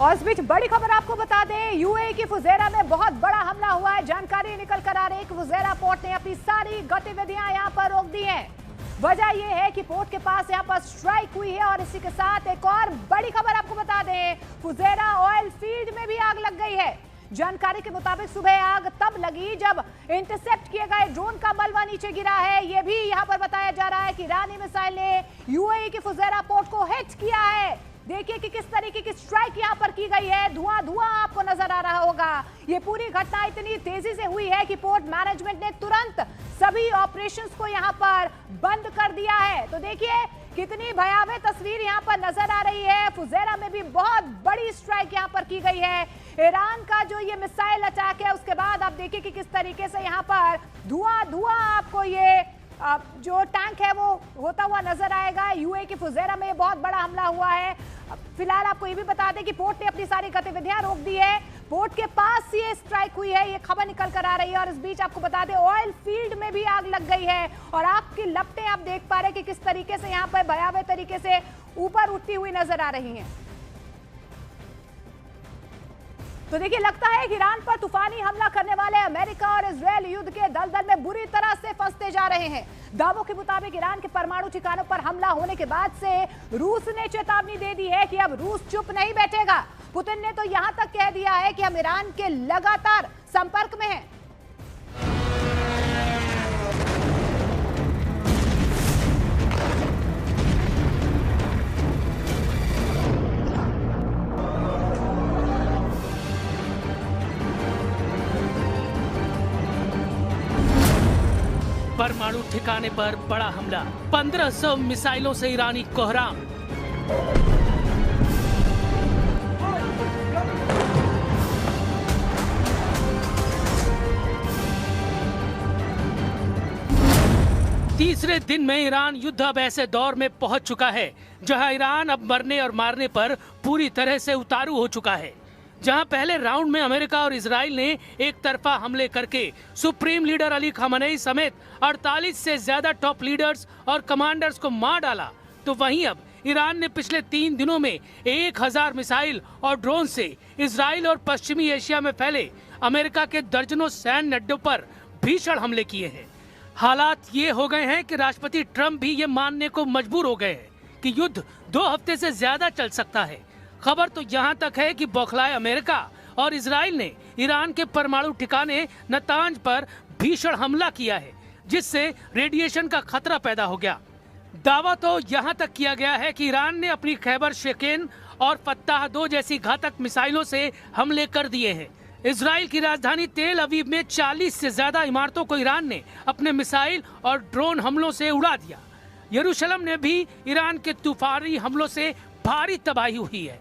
और इस बीच बड़ी खबर आपको बता दें, यूएई की फुजेरा में बहुत बड़ा हमला हुआ है। जानकारी निकल कर आ रही है कि फुजेरा पोर्ट ने अपनी सारी गतिविधियां यहां पर रोक दी हैं। वजह यह है कि पोर्ट के पास यहां पर स्ट्राइक हुई है। और इसी के साथ एक और बड़ी खबर आपको बता दें, फुजेरा ऑयल फील्ड में भी आग लग गई है। जानकारी के मुताबिक सुबह आग तब लगी जब इंटरसेप्ट किए गए ड्रोन का मलबा नीचे गिरा है। यह भी यहां पर बताया जा रहा है कि ईरानी मिसाइल ने यूएई की फुजेरा पोर्ट को हिट किया है। देखिए कि किस तरीके की स्ट्राइक यहां पर की गई है। धुआं आपको नजर आ रहा होगा। ये पूरी घटना इतनी तेजी से हुई है कि पोर्ट मैनेजमेंट ने तुरंत सभी ऑपरेशंस को यहां पर बंद कर दिया है। तो देखिए कितनी भयावह तस्वीर यहां पर नजर आ रही है। फुजेरा में भी बहुत बड़ी स्ट्राइक यहां पर की गई है। ईरान का जो ये मिसाइल अटैक है उसके बाद आप देखिए कि किस तरीके से यहां पर धुआं आपको ये जो टैंक है वो होता हुआ नजर आएगा। यूएई की फुजेरा में बहुत बड़ा हमला हुआ है। फिलहाल आपको ये भी बता दें कि पोर्ट ने अपनी सारी गतिविधियां रोक दी है। पोर्ट के पास ये स्ट्राइक हुई है, ये खबर निकल कर आ रही है। और इस बीच आपको बता दें ऑयल फील्ड में भी आग लग गई है। और आग की लपटें आप देख पा रहे हैं कि किस तरीके से यहाँ पर भयावह तरीके से ऊपर उठती हुई नजर आ रही है। तो देखिए लगता है कि ईरान पर तूफानी हमला करने वाले अमेरिका और इजरायल युद्ध के दलदल में बुरी तरह से फंसते जा रहे हैं। दावों के मुताबिक ईरान के परमाणु ठिकानों पर हमला होने के बाद से रूस ने चेतावनी दे दी है कि अब रूस चुप नहीं बैठेगा। पुतिन ने तो यहां तक कह दिया है कि हम ईरान के लगातार संपर्क में हैं। परमाणु ठिकाने पर बड़ा हमला, 1500 मिसाइलों से ईरानी कोहराम। तीसरे दिन में ईरान युद्ध अब ऐसे दौर में पहुंच चुका है जहां ईरान अब मरने और मारने पर पूरी तरह से उतारू हो चुका है। जहां पहले राउंड में अमेरिका और इजराइल ने एक तरफा हमले करके सुप्रीम लीडर अली खamenei समेत 48 से ज्यादा टॉप लीडर्स और कमांडर्स को मार डाला, तो वहीं अब ईरान ने पिछले 3 दिनों में 1000 मिसाइल और ड्रोन से इजराइल और पश्चिमी एशिया में फैले अमेरिका के दर्जनों सैन्य अड्डों पर भीषण हमले किए हैं। हालात ये हो गए हैं कि राष्ट्रपति ट्रंप भी ये मानने को मजबूर हो गए हैं कि युद्ध 2 हफ्ते से ज्यादा चल सकता है। खबर तो यहाँ तक है कि बौखलाए अमेरिका और इजराइल ने ईरान के परमाणु ठिकाने नतांज पर भीषण हमला किया है, जिससे रेडिएशन का खतरा पैदा हो गया। दावा तो यहाँ तक किया गया है कि ईरान ने अपनी खैबर शेकेन और फत्ताह 2 जैसी घातक मिसाइलों से हमले कर दिए हैं। इजराइल की राजधानी तेल अवीव में 40 से ज्यादा इमारतों को ईरान ने अपने मिसाइल और ड्रोन हमलों से उड़ा दिया। यरूशलेम ने भी ईरान के तूफानी हमलों से भारी तबाही हुई है।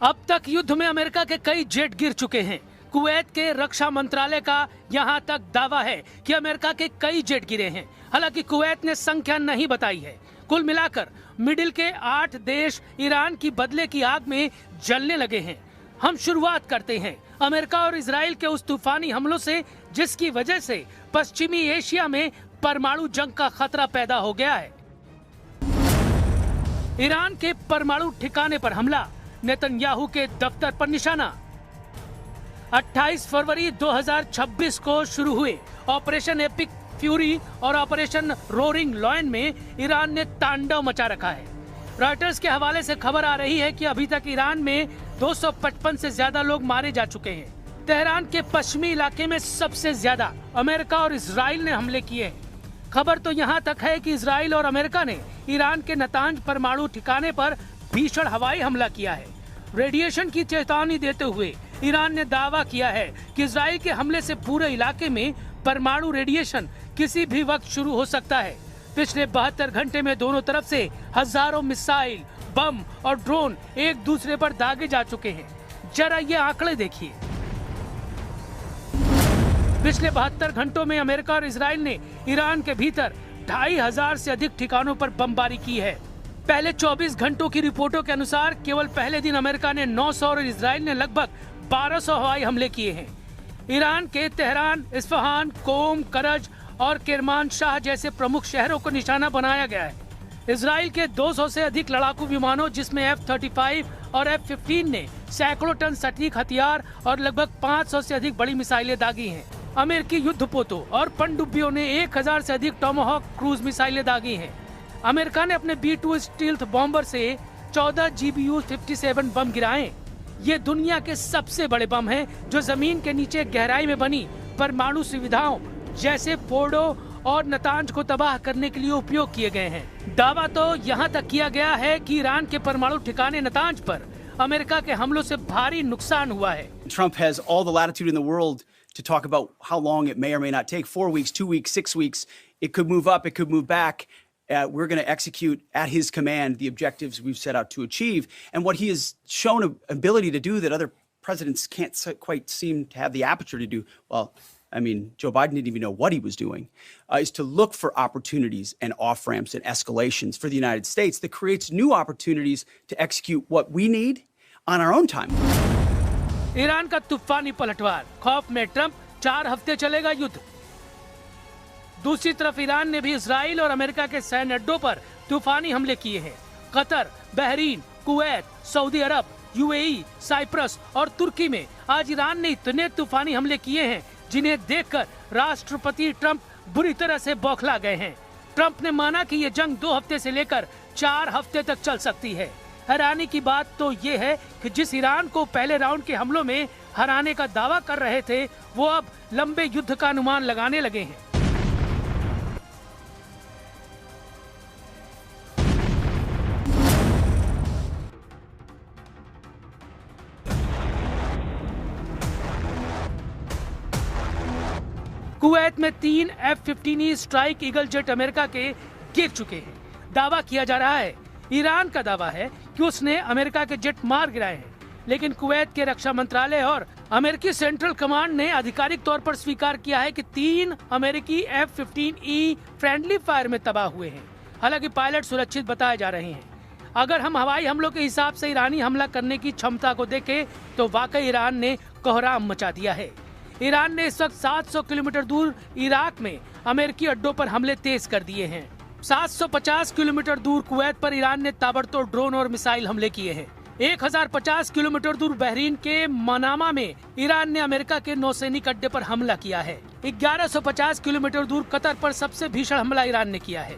अब तक युद्ध में अमेरिका के कई जेट गिर चुके हैं। कुवैत के रक्षा मंत्रालय का यहां तक दावा है कि अमेरिका के कई जेट गिरे हैं। हालांकि कुवैत ने संख्या नहीं बताई है। कुल मिलाकर मिडिल के 8 देश ईरान की बदले की आग में जलने लगे हैं। हम शुरुआत करते हैं अमेरिका और इजराइल के उस तूफानी हमलों से, जिसकी वजह से पश्चिमी एशिया में परमाणु जंग का खतरा पैदा हो गया है। ईरान के परमाणु ठिकाने पर हमला, नेतन्याहू के दफ्तर पर निशाना। 28 फरवरी 2026 को शुरू हुए ऑपरेशन एपिक फ्यूरी और ऑपरेशन रोरिंग लॉयन में ईरान ने तांडव मचा रखा है। रॉयटर्स के हवाले से खबर आ रही है कि अभी तक ईरान में 255 से ज्यादा लोग मारे जा चुके हैं। तेहरान के पश्चिमी इलाके में सबसे ज्यादा अमेरिका और इजराइल ने हमले किए हैं। खबर तो यहाँ तक है कि इजराइल और अमेरिका ने ईरान के नतांज परमाणु ठिकाने पर भीषण हवाई हमला किया है। रेडिएशन की चेतावनी देते हुए ईरान ने दावा किया है कि इजराइल के हमले से पूरे इलाके में परमाणु रेडिएशन किसी भी वक्त शुरू हो सकता है। पिछले 72 घंटे में दोनों तरफ से हजारों मिसाइल, बम और ड्रोन एक दूसरे पर दागे जा चुके हैं। जरा ये आंकड़े देखिए। पिछले 72 घंटों में अमेरिका और इजराइल ने ईरान के भीतर 2500 से अधिक ठिकानों पर बमबारी की है। पहले 24 घंटों की रिपोर्टों के अनुसार केवल पहले दिन अमेरिका ने 900 और इजराइल ने लगभग 1200 हवाई हमले किए हैं। ईरान के तेहरान, इस्फहान, कोम, करज और किरमानशाह जैसे प्रमुख शहरों को निशाना बनाया गया है। इजराइल के 200 से अधिक लड़ाकू विमानों, जिसमें F-35 और F-15 ने सैकड़ों टन सटीक हथियार और लगभग 500 से अधिक बड़ी मिसाइलें दागी हैं। अमेरिकी युद्धपोतों और पनडुब्बियों ने 1000 से अधिक टोमाहॉक क्रूज मिसाइलें दागी हैं। अमेरिका ने अपने B-2 स्टील्थ बॉम्बर से 14 GBU-57 बम गिराए। ये दुनिया के सबसे बड़े बम हैं जो जमीन के नीचे गहराई में बनी परमाणु सुविधाओं जैसे फोर्डो और नतांज को तबाह करने के लिए उपयोग किए गए हैं। दावा तो यहाँ तक किया गया है कि ईरान के परमाणु ठिकाने नतांज पर अमेरिका के हमलों से भारी नुकसान हुआ है। Trump has all the latitude in the world to talk about how long it may or may not take. 4 weeks, 2 weeks, 6 weeks. It could move up, it could move back. We're going to execute at his command the objectives we've set out to achieve. And what he has shown an ability to do that other presidents can't quite seem to have the aperture to do, well, I mean, Joe Biden didn't even know what he was doing, is to look for opportunities and off-ramps and escalations for the United States that creates new opportunities to execute what we need on our own time. Iran का तूफानी पलटवार, खौफ में Trump, 4 हफ्ते चलेगा युद्ध। दूसरी तरफ ईरान ने भी इजराइल और अमेरिका के सैन्य अड्डों पर तूफानी हमले किए हैं। कतर, बहरीन, कुवैत, सऊदी अरब, यूएई, साइप्रस और तुर्की में आज ईरान ने इतने तूफानी हमले किए हैं जिन्हें देखकर राष्ट्रपति ट्रंप बुरी तरह से बौखला गए हैं। ट्रंप ने माना कि ये जंग 2 हफ्ते से लेकर 4 हफ्ते तक चल सकती है। हैरानी की बात तो ये है कि जिस ईरान को पहले राउंड के हमलों में हराने का दावा कर रहे थे, वो अब लंबे युद्ध का अनुमान लगाने लगे हैं। कुवैत में 3 F-15E strike eagle jet America के गिर चुके हैं। दावा किया जा रहा है, ईरान का दावा है कि उसने अमेरिका के जेट मार गिराए हैं, लेकिन कुवैत के रक्षा मंत्रालय और अमेरिकी सेंट्रल कमांड ने आधिकारिक तौर पर स्वीकार किया है कि 3 अमेरिकी F-15E फ्रेंडली फायर में तबाह हुए हैं। हालांकि पायलट सुरक्षित बताए जा रहे हैं। अगर हम हवाई हमलों के हिसाब से ईरानी हमला करने की क्षमता को देखें तो वाकई ईरान ने कोहराम मचा दिया है। ईरान ने इस वक्त 700 किलोमीटर दूर इराक में अमेरिकी अड्डों पर हमले तेज कर दिए हैं। 750 किलोमीटर दूर कुवैत पर ईरान ने ताबड़तोड़ ड्रोन और मिसाइल हमले किए हैं। 1050 किलोमीटर दूर बहरीन के मनामा में ईरान ने अमेरिका के नौसैनिक अड्डे पर हमला किया है। 1150 किलोमीटर दूर कतर पर सबसे भीषण हमला ईरान ने किया है।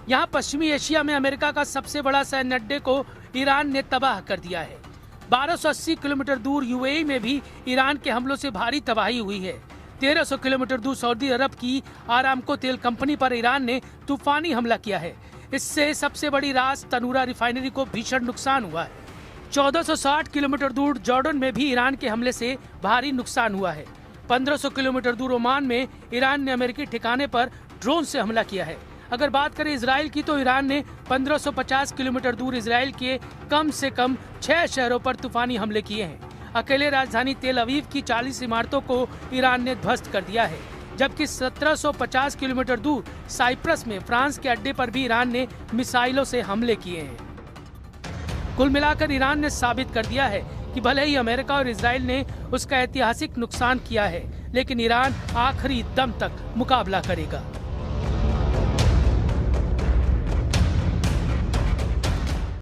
यहाँ पश्चिमी एशिया में अमेरिका का सबसे बड़ा सैन्य अड्डे को ईरान ने तबाह कर दिया है। 1280 किलोमीटर दूर यूएई में भी ईरान के हमलों से भारी तबाही हुई है। 1300 किलोमीटर दूर सऊदी अरब की आरामको तेल कंपनी पर ईरान ने तूफानी हमला किया है। इससे सबसे बड़ी रास तनूरा रिफाइनरी को भीषण नुकसान हुआ है। 1460 किलोमीटर दूर जॉर्डन में भी ईरान के हमले से भारी नुकसान हुआ है। 1500 किलोमीटर दूर ओमान में ईरान ने अमेरिकी ठिकाने पर ड्रोन से हमला किया है। अगर बात करें इजराइल की तो ईरान ने 1550 किलोमीटर दूर इजराइल के कम से कम 6 शहरों पर तूफानी हमले किए हैं। अकेले राजधानी तेल अवीव की 40 इमारतों को ईरान ने ध्वस्त कर दिया है, जबकि 1750 किलोमीटर दूर साइप्रस में फ्रांस के अड्डे पर भी ईरान ने मिसाइलों से हमले किए हैं। कुल मिलाकर ईरान ने साबित कर दिया है कि भले ही अमेरिका और इजराइल ने उसका ऐतिहासिक नुकसान किया है, लेकिन ईरान आखिरी दम तक मुकाबला करेगा।